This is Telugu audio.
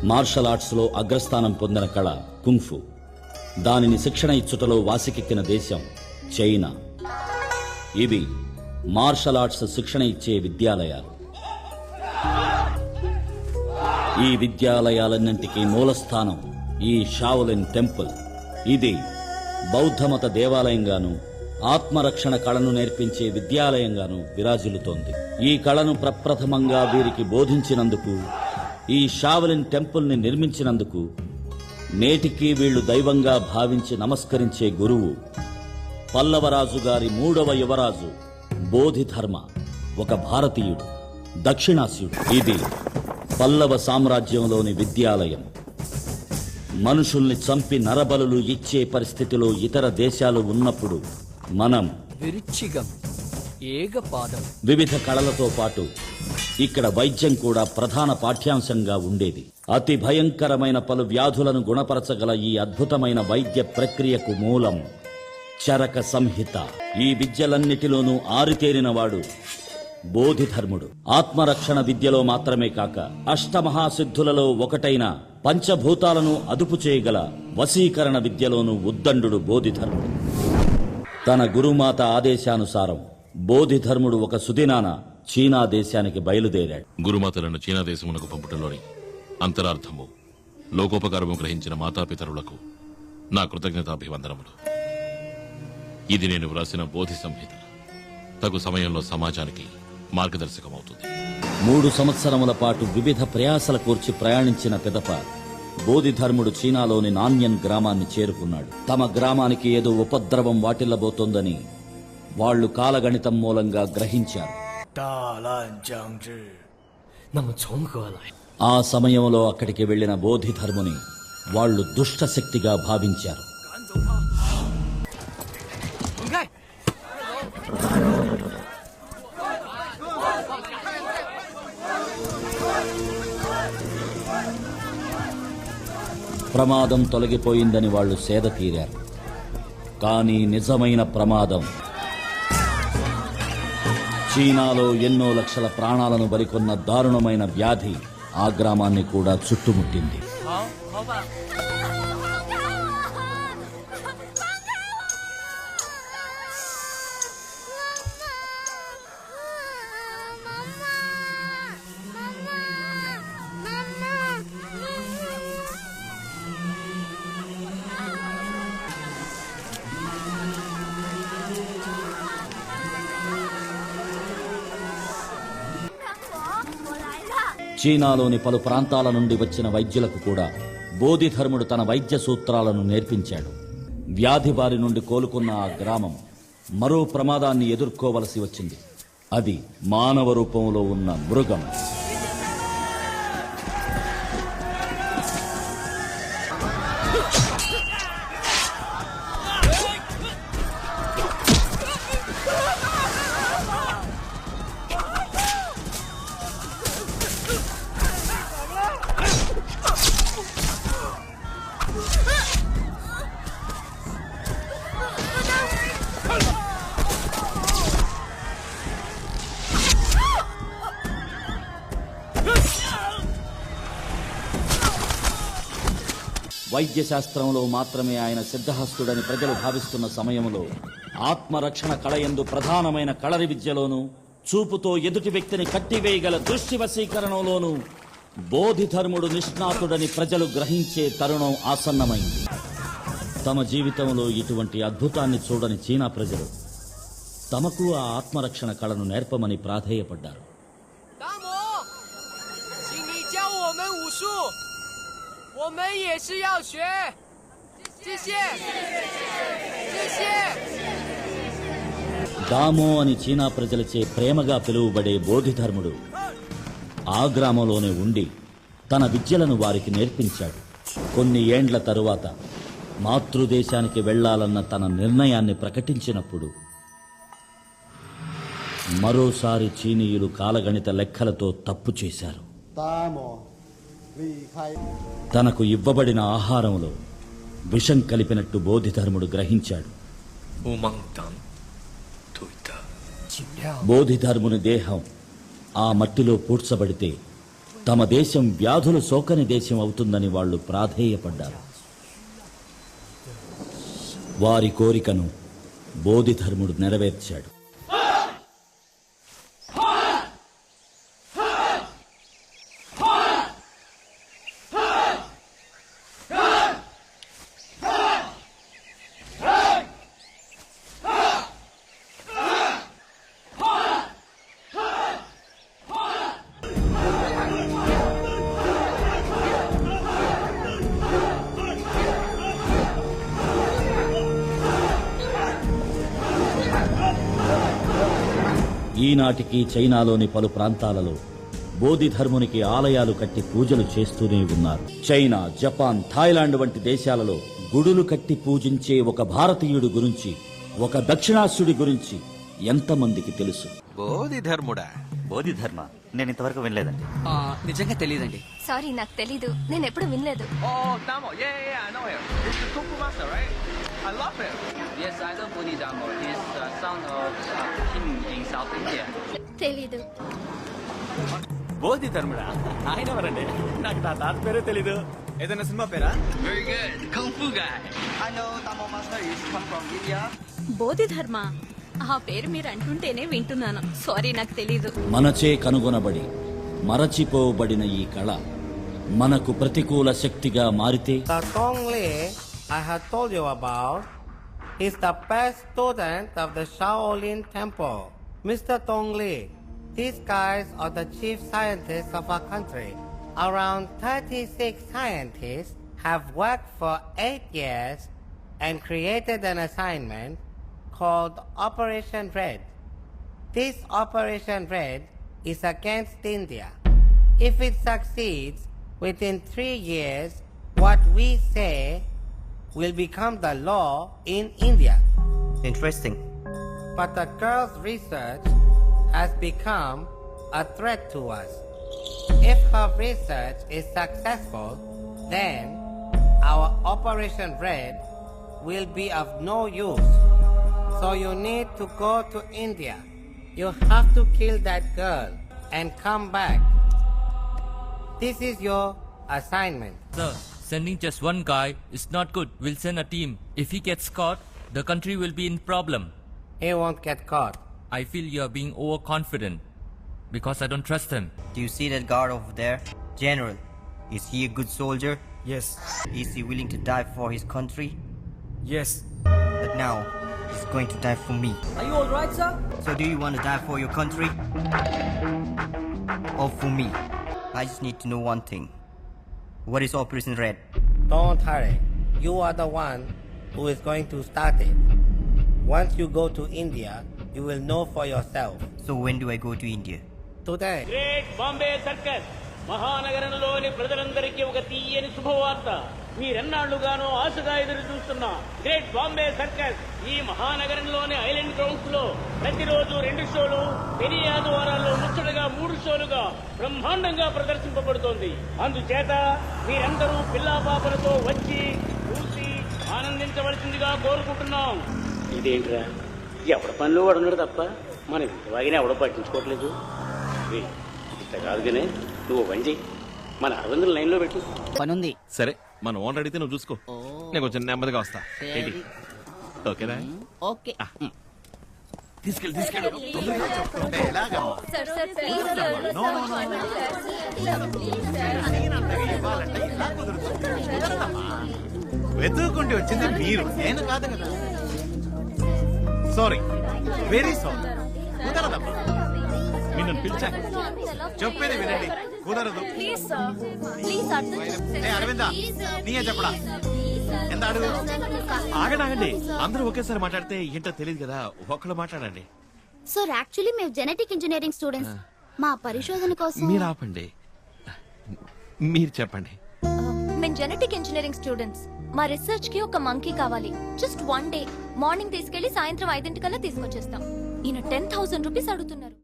మార్షల్ ఆర్ట్స్లో అగ్రస్థానం పొందిన కళ కుంగ్ఫు. దానిని శిక్షణ ఇచ్చుటలో వాసికెక్కిన దేశం చైనా. ఇవి మార్షల్ ఆర్ట్స్ శిక్షణ ఇచ్చే విద్యాలయాలు. ఈ విద్యాలయాలన్నింటికీ మూలస్థానం ఈ షావులిన్ టెంపుల్. ఇది బౌద్ధమత దేవాలయంగాను ఆత్మరక్షణ కళను నేర్పించే విద్యాలయంగాను విరాజిల్లుతోంది. ఈ కళను ప్రప్రథమంగా వీరికి బోధించినందుకు, ఈ షావులిన్ టెంపుల్ని నిర్మించినందుకు నేటికీ వీళ్లు దైవంగా భావించి నమస్కరించే గురువు పల్లవరాజు గారి 3వ యువరాజు బోధిధర్మ. ఒక భారతీయుడు, దక్షిణాస్యుడు. ఇది పల్లవ సామ్రాజ్యంలోని విద్యాలయం. మనుషుల్ని చంపి నరబలులు ఇచ్చే పరిస్థితిలో ఇతర దేశాలు ఉన్నప్పుడు మనం వివిధ కళలతో పాటు ఇక్కడ వైద్యం కూడా ప్రధాన పాఠ్యాంశంగా ఉండేది. అతి భయంకరమైన పలు వ్యాధులను గుణపరచగల ఈ అద్భుతమైన వైద్య ప్రక్రియకు మూలం చరక సంహిత. ఈ విద్యలన్నిటిలోనూ ఆరితేరినవాడు బోధిధర్ముడు. ఆత్మరక్షణ విద్యలో మాత్రమే కాక అష్టమహాసిద్ధులలో ఒకటైన పంచభూతాలను అదుపు చేయగల వశీకరణ విద్యలోనూ ఉద్దండు బోధిధర్ముడు. తన గురుమాత ఆదేశానుసారం బోధిధర్ముడు ఒక సుదినాన చీనా దేశానికి బయలుదేరాడు. గురుమాతలను చీనా దేశమునకు పంపుటలోని అంతరార్థము, లోకోపకారము గ్రహించిన మాతాపితరులకు నా కృతజ్ఞతాభివందనములు. ఇది నేను వ్రాసిన బోధి సంహిత తగు సమయంలో సమాజానికి మార్గదర్శకమవుతుంది. 3 సంవత్సరముల పాటు వివిధ ప్రయాసల కూర్చి ప్రయాణించిన పిదప బోధిధర్ముడు చీనాలోని నాన్యన్ గ్రామాన్ని చేరుకున్నాడు. తమ గ్రామానికి ఏదో ఉపద్రవం వాటిల్లబోతోందని వాళ్లు కాలగణితం మూలంగా గ్రహించారు. ఆ సమయంలో అక్కడికి వెళ్లిన బోధిధర్ముని వాళ్లు దుష్టశక్తిగా భావించారు. ప్రమాదం తొలగిపోయిందని వాళ్లు సేద తీరారు. కానీ నిజమైన ప్రమాదం చీనాలో ఎన్నో లక్షల ప్రాణాలను బలికొన్న దారుణమైన వ్యాధి ఆ గ్రామాన్ని కూడా చుట్టుముట్టింది. చీనాలోని పలు ప్రాంతాల నుండి వచ్చిన వైద్యులకు కూడా బోధిధర్ముడు తన వైద్య సూత్రాలను నేర్పించాడు. వ్యాధి బారి నుండి కోలుకున్న ఆ గ్రామం మరో ప్రమాదాన్ని ఎదుర్కోవలసి వచ్చింది. అది మానవ రూపంలో ఉన్న మృగం. వైద్య శాస్త్రంలో మాత్రమే ఆయన సిద్ధహస్తుడని ప్రజలు భావిస్తున్న సమయంలో ఆత్మరక్షణ కళయందు ప్రధానమైన కళరి విద్యలోనూ, చూపుతో ఎదుటి వ్యక్తిని కట్టివేయగల దృష్టి వశీకరణలోనూ బోధిధర్ముడు నిష్ణాతుడని ప్రజలు గ్రహించే తరుణం ఆసన్నమైంది. తమ జీవితంలో ఇటువంటి అద్భుతాన్ని చూడని చీనా ప్రజలు తమకు ఆ ఆత్మరక్షణ కళను నేర్పమని ప్రాధేయపడ్డారు. దామో అని చీనా ప్రజలచే ప్రేమగా పిలువబడే బోధిధర్ముడు ఆ గ్రామంలోనే ఉండి తన విద్యలను వారికి నేర్పించాడు. కొన్ని ఏండ్ల తరువాత మాతృదేశానికి వెళ్లాలన్న తన నిర్ణయాన్ని ప్రకటించినప్పుడు మరోసారి చీనీయులు కాలగణిత లెక్కలతో తప్పు చేశారు. తనకు ఇవ్వబడిన ఆహారంలో విషం కలిపినట్టు బోధిధర్ముడు గ్రహించాడు. బోధిధర్ముని దేహం ఆ మట్టిలో పూడ్చబడితే తమ దేశం వ్యాధులు సోకని దేశం అవుతుందని వాళ్ళు ప్రాధేయపడ్డారు. వారి కోరికను బోధిధర్ముడు నెరవేర్చాడు. ఈనాటికి చైనాలోని పలు ప్రాంతాలలో బోధిధర్మునికి ఆలయాలు కట్టి పూజలు చేస్తూనే ఉన్నారు. చైనా, జపాన్, థాయిలాండ్ వంటి దేశాలలో గుడులు కట్టి పూజించే ఒక భారతీయుడి గురించి, ఒక దక్షిణాస్యుడి గురించి ఎంతమందికి తెలుసు? బోధిధర్ముడా? బోధిధర్మ నేను ఇంతవరకు వినలేదండి. నిజంగా తెలియదండి. సారీ, నాకు తెలీదు. నేను ఎప్పుడు వినలేదు. Oh, Damo. Yeah, I know him. He's the Kung Fu master, right? I love him. Yes, I know Bodhidharma. He's the son of king in South India. తెలీదు. బోధిధర్ముడా? ఆయన ఎవరండి? నాకు నా తాత పేరే తెలీదు. ఏదైనా cinema para? Very good. Kung Fu guy. I know Damo master is come from India. Bodhidharma ఆ పేరు మీరు అంటుంటేనే వింటున్నాను. సారీ, నాకు తెలీదు. మనచే కనుగొనబడి మరచిపోబడిన ఈ కళ మనకు ప్రతికూల శక్తిగా మారితే The Tong Li I have told you about is the best student of the Shaolin Temple. Mr. Tong Li, these guys are the chief scientists of our country. Around 36 scientists have worked for 8 years and created an assignment called Operation Red. This Operation Red is against India. If it succeeds, within 3 years, what we say will become the law in India. Interesting. But the girl's research has become a threat to us. If her research is successful, then our Operation Red will be of no use. So you need to go to India. You have to kill that girl and come back. This is your assignment. Sir, sending just one guy is not good. We'll send a team. If he gets caught, the country will be in problem. He won't get caught. I feel you're being overconfident because I don't trust him. Do you see that guard over there? General, is he a good soldier? Yes. Is he willing to die for his country? Yes. But now, he's going to die for me. Are you all right, sir? So do you want to die for your country? Or for me? I just need to know one thing. What is Operation Red? Don't hurry. You are the one who is going to start it. Once you go to India, you will know for yourself. So when do I go to India? Today. Great Bombay circus మహానగరంలోని ప్రజలందరికీ ఒక తీయని శుభవార్త. మీరెన్నాళ్లుగానో ఆశగా ఎదురు చూస్తున్న గ్రేట్ బాంబే సర్కస్ ఈ మహానగరంలోని ఐలాండ్ గ్రౌండ్స్ లో ప్రతిరోజు 2 షోలు, పెని ఆదివారాల్లో ముచ్చటగా 3 షోలుగా బ్రహ్మాండంగా ప్రదర్శింపబడుతోంది. అందుచేత మీరందరూ పిల్లా పాపలతో వచ్చి చూసి ఆనందించవలసిందిగా కోరుకుంటున్నాం. ఇదేంట్రా, ఎవడ పనిలో వాడున్నాడు తప్ప మన వాగిన ఎవడో పట్టించుకోవట్లేదు. ఇంత కాదుగానే నువ్వు పని చెయ్యి, మన 600 లైన్లో పెట్టు. పనుంది. సరే, మన ఓనర్ అడిగితే నువ్వు చూసుకో. నేను కొంచెం నెమ్మదిగా వస్తా. ఏంటి? ఓకేనా? ఓకే. తీసుకెళ్ళి సార్, సార్, ప్లీజ్ సార్. వెతుక్కుంటూ వచ్చింది మీరు, నేను కాదు కదా. Sorry, very sorry. కుదరదమ్మా, మీరు నన్ను పిలిచాను, చెప్పేది వినండి. కుదరదు. ప్లీజ్ సార్, ప్లీజ్ అర్థం చేసుకోండి. అరవిందా, నీయే చెప్పడా? ఎంత అడుగు? ఆగండి, అందరూ ఒకేసారి మాట్లాడితే ఏంటో తెలియదు కదా. ఒక్కళ్ళు మాట్లాడండి. సార్, యాక్చువల్లీ మేము జెనెటిక్ ఇంజనీరింగ్ స్టూడెంట్స్. మా పరిశోధన కోసం మీరు ఆపండి, మీరు చెప్పండి. మేము జెనెటిక్ ఇంజనీరింగ్ స్టూడెంట్స్. మా రీసెర్చ్ కి ఒక మంకీ కావాలి. Just 1 day. మార్నింగ్ తీసుకెళ్లి సాయంత్రం 5 గంటలకల్లా తీసుకొచ్చేస్తాం. ఈయన 10,000 రూపీస్ అడుగుతున్నారు.